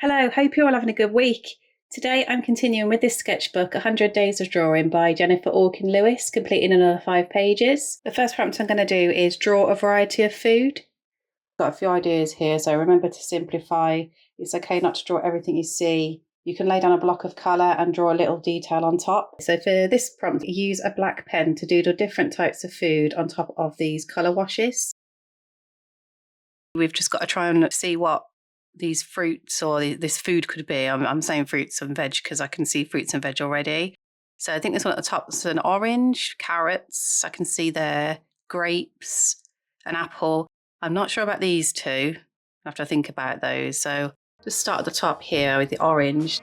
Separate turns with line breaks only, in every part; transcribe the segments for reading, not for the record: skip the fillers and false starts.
Hello, hope you're all having a good week. Today I'm continuing with this sketchbook, 100 Days of Drawing by Jennifer Orkin Lewis, completing another 5 pages. The first prompt I'm going to do is draw a variety of food. Got a few ideas here, so remember to simplify. It's okay not to draw everything you see. You can lay down a block of colour and draw a little detail on top. So for this prompt, use a black pen to doodle different types of food on top of these colour washes. We've just got to try and see what these fruits or this food could be. I'm saying fruits and veg because I can see fruits and veg already. So I think this one at the top is an orange, carrots, I can see there, grapes, an apple. I'm not sure about these two. I have to think about those. So just start at the top here with the orange.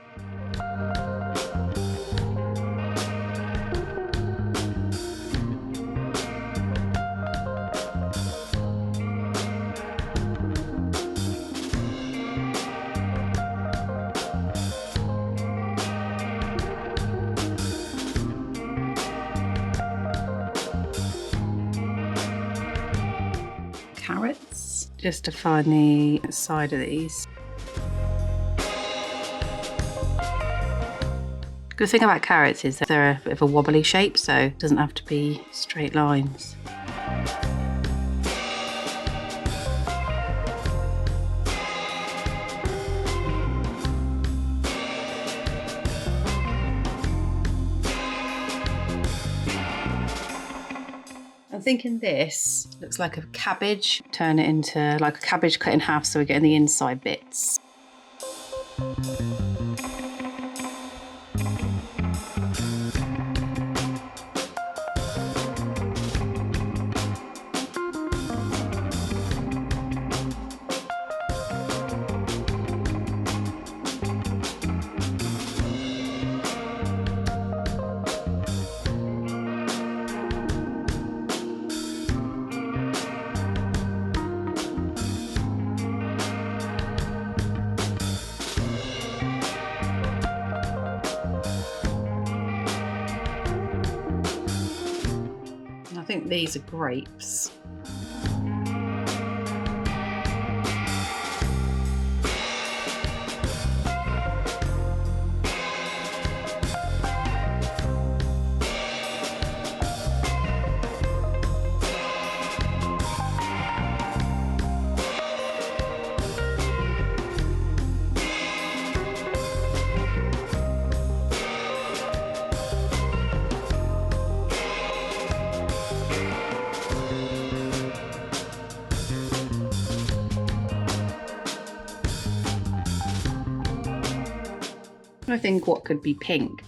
Carrots, just to find the side of these. Good thing about carrots is that they're a bit of a wobbly shape, so it doesn't have to be straight lines. I'm thinking this looks like a cabbage. Turn it into like a cabbage cut in half so we're getting the inside bits. I think these are grapes. I think what could be pink.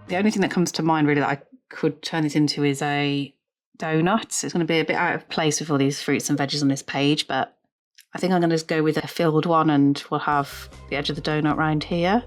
The only thing that comes to mind really that I could turn this into is a donut. It's going to be a bit out of place with all these fruits and veggies on this page, but I think I'm going to go with a filled one and we'll have the edge of the donut round here.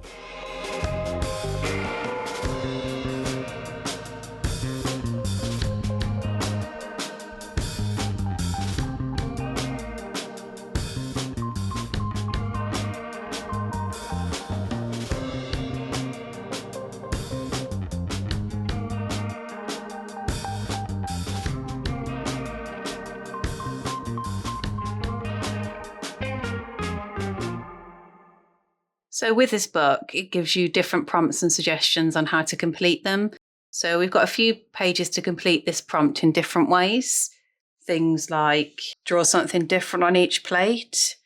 So with this book, it gives you different prompts and suggestions on how to complete them. So we've got a few pages to complete this prompt in different ways. Things like draw something different on each plate.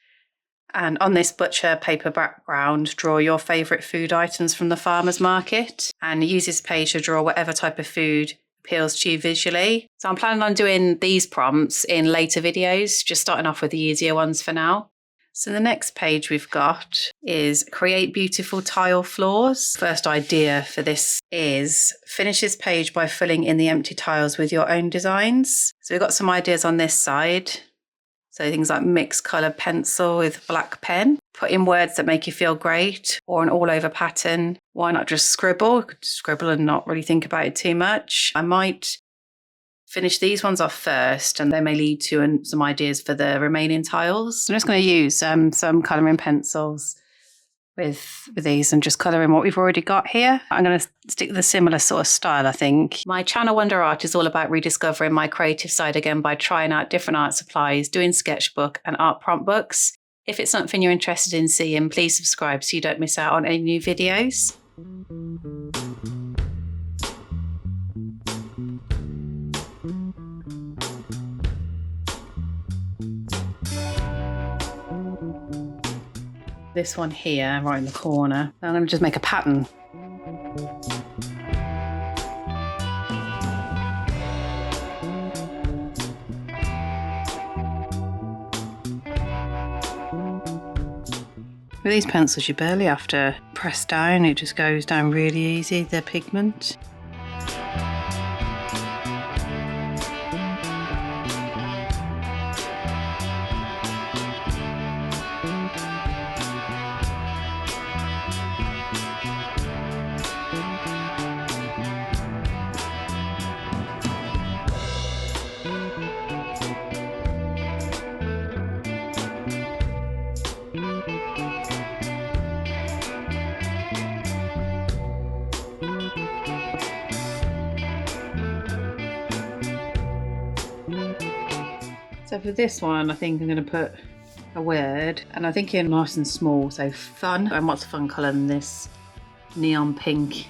And on this butcher paper background, draw your favourite food items from the farmer's market. And use this page to draw whatever type of food appeals to you visually. So I'm planning on doing these prompts in later videos, just starting off with the easier ones for now. So the next page we've got is create beautiful tile floors. First idea for this is finish this page by filling in the empty tiles with your own designs. So we've got some ideas on this side. So things like mixed colour pencil with black pen, put in words that make you feel great, or an all over pattern. Why not just scribble? You could scribble and not really think about it too much. I might finish these ones off first and they may lead to some ideas for the remaining tiles. I'm just going to use some colouring pencils with these and just colour in what we've already got here. I'm going to stick with a similar sort of style, I think. My channel Wonder Art is all about rediscovering my creative side again by trying out different art supplies, doing sketchbook and art prompt books. If it's something you're interested in seeing, please subscribe so you don't miss out on any new videos. This one here, right in the corner. I'm going to just make a pattern. With these pencils, you barely have to press down, it just goes down really easy, the pigment. So for this one, I think I'm going to put a word, and I think in nice and small, so fun. And what's a fun colour than this neon pink?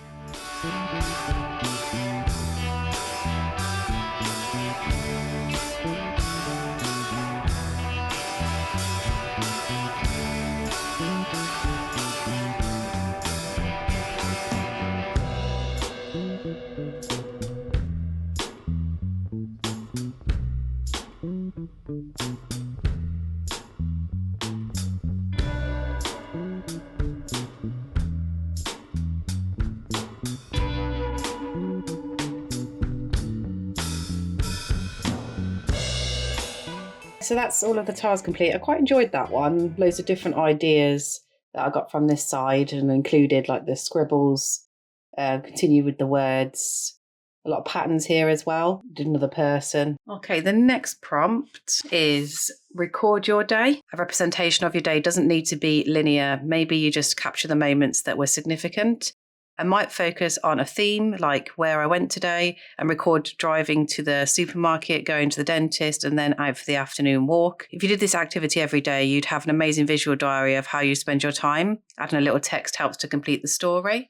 So that's all of the tiles complete. I quite enjoyed that one. Loads of different ideas that I got from this side and included like the scribbles, continue with the words, a lot of patterns here as well. Did another person. Okay, the next prompt is record your day. A representation of your day doesn't need to be linear. Maybe you just capture the moments that were significant. I might focus on a theme like where I went today and record driving to the supermarket, going to the dentist, and then out for the afternoon walk. If you did this activity every day, you'd have an amazing visual diary of how you spend your time. Adding a little text helps to complete the story.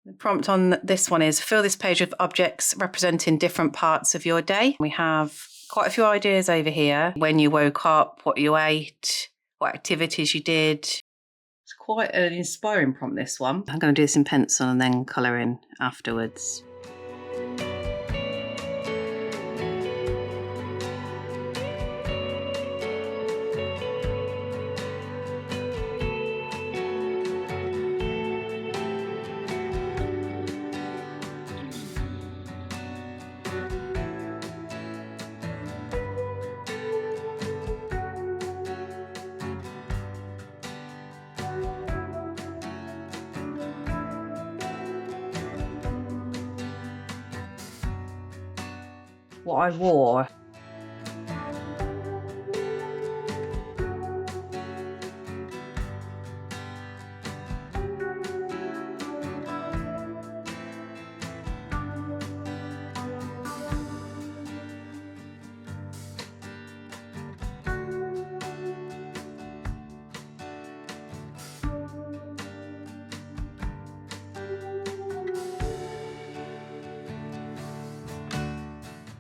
The prompt on this one is fill this page with objects representing different parts of your day. We have quite a few ideas over here. When you woke up, what you ate, what activities you did. Quite an inspiring prompt, this one. I'm going to do this in pencil and then colour in afterwards. What I wore.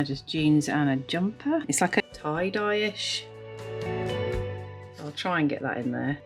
Just jeans and a jumper. It's like a tie-dye-ish. I'll try and get that in there.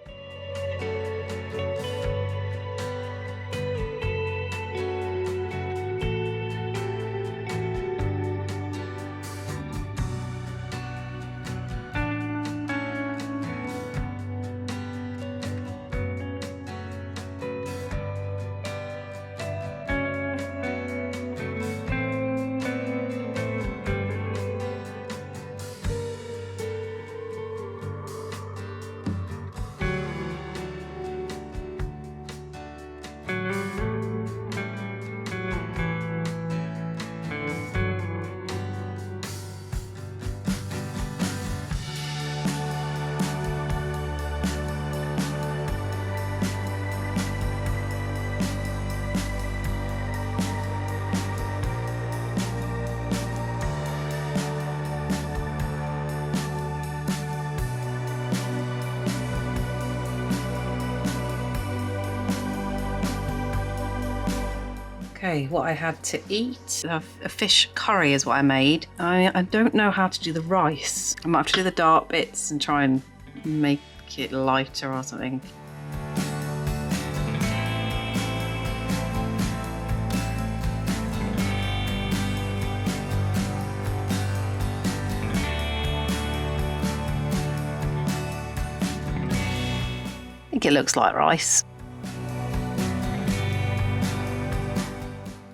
Okay, what I had to eat. A fish curry is what I made. I don't know how to do the rice. I might have to do the dark bits and try and make it lighter or something. I think it looks like rice.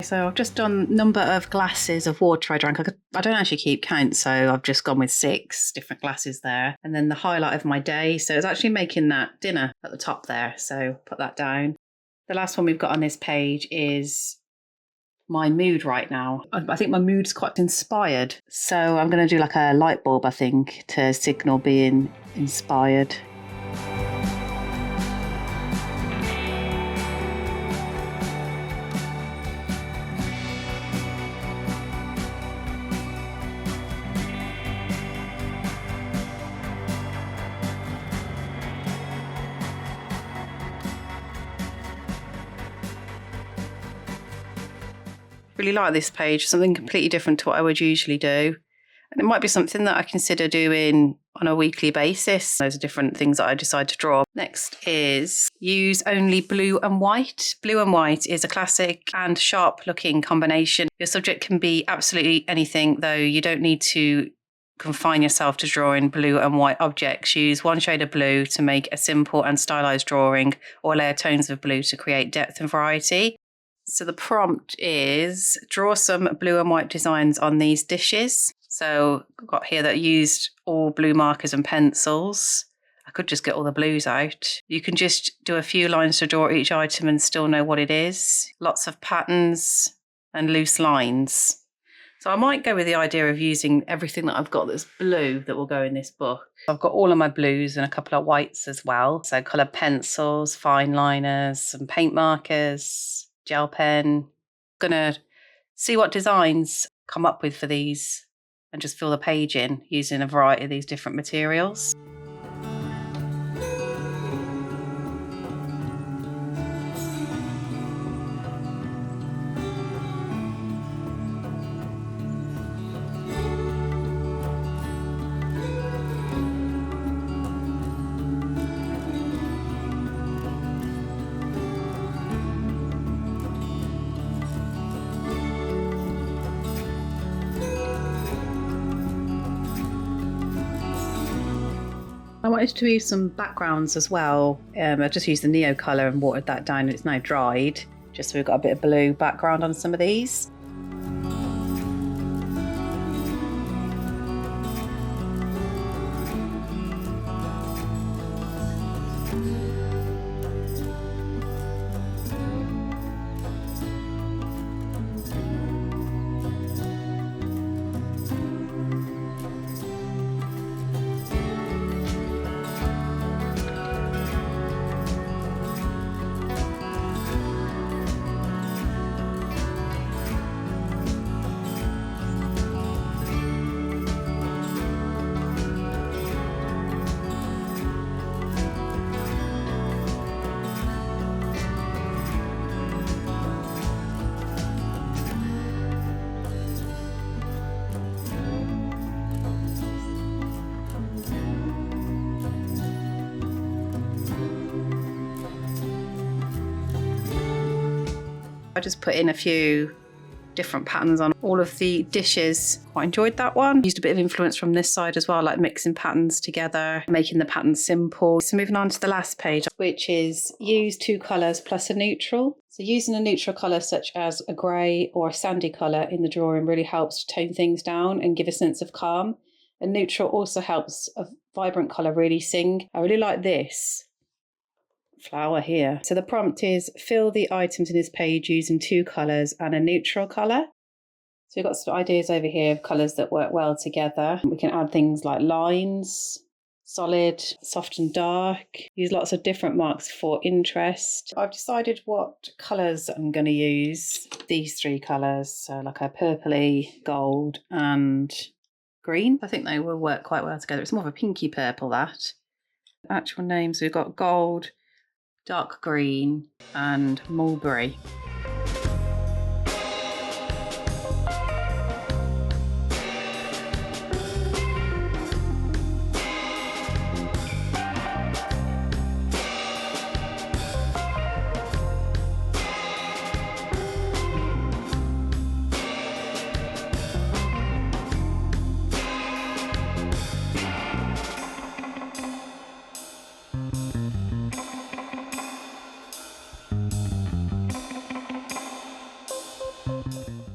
So I've just done number of glasses of water I drank. I don't actually keep count, so I've just gone with 6 different glasses there. And then the highlight of my day. So it's actually making that dinner at the top there. So put that down. The last one we've got on this page is my mood right now. I think my mood's quite inspired. So I'm going to do like a light bulb, I think, to signal being inspired. Really like this page, something completely different to what I would usually do. And it might be something that I consider doing on a weekly basis. Those are different things that I decide to draw. Next is use only blue and white. Blue and white is a classic and sharp looking combination. Your subject can be absolutely anything, though you don't need to confine yourself to drawing blue and white objects. Use one shade of blue to make a simple and stylized drawing, or layer tones of blue to create depth and variety. So the prompt is draw some blue and white designs on these dishes. So I've got here that I used all blue markers and pencils. I could just get all the blues out. You can just do a few lines to draw each item and still know what it is. Lots of patterns and loose lines. So I might go with the idea of using everything that I've got that's blue that will go in this book. I've got all of my blues and a couple of whites as well. So coloured pencils, fine liners, some paint markers, gel pen. Gonna see what designs come up with for these and just fill the page in using a variety of these different materials. I wanted to use some backgrounds as well. I just used the Neo colour and watered that down, and it's now dried, just so we've got a bit of blue background on some of these. I just put in a few different patterns on all of the dishes. Quite enjoyed that one. Used a bit of influence from this side as well, like mixing patterns together, making the patterns simple. So moving on to the last page, which is use 2 colours plus a neutral. So using a neutral colour such as a grey or a sandy colour in the drawing really helps to tone things down and give a sense of calm. A neutral also helps a vibrant colour really sing. I really like this flower here. So the prompt is fill the items in this page using 2 colours and a neutral colour. So we've got some ideas over here of colours that work well together. We can add things like lines, solid, soft and dark. Use lots of different marks for interest. I've decided what colours I'm going to use. These 3 colours, so like a purpley, gold and green. I think they will work quite well together. It's more of a pinky purple, that. Actual names, we've got gold, dark green and mulberry. I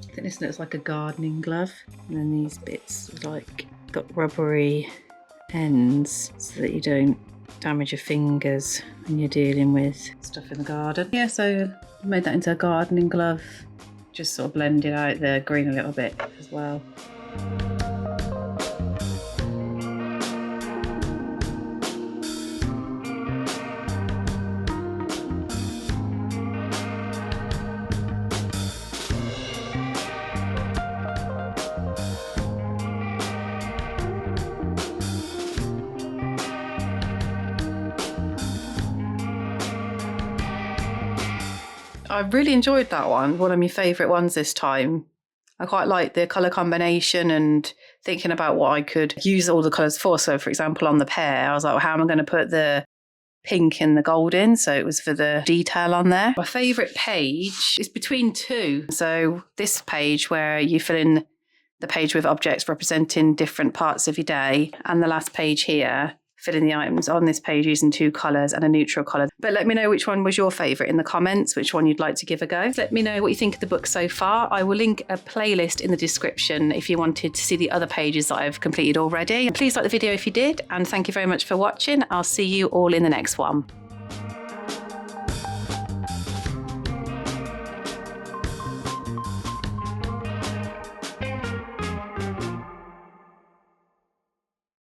think this looks like a gardening glove, and then these bits like got rubbery ends so that you don't damage your fingers when you're dealing with stuff in the garden. Yeah, so I made that into a gardening glove, just sort of blended out the green a little bit as well. I really enjoyed that one of my favourite ones this time. I quite like the colour combination and thinking about what I could use all the colours for. So for example, on the pear, I was like, well, how am I going to put the pink and the gold in? So it was for the detail on there. My favourite page is between two. So this page where you fill in the page with objects representing different parts of your day, and the last page here, fill in the items on this page using two colours and a neutral colour. But let me know which one was your favourite in the comments, which one you'd like to give a go. Let me know what you think of the book so far. I will link a playlist in the description if you wanted to see the other pages that I've completed already. Please like the video if you did, and thank you very much for watching. I'll see you all in the next one.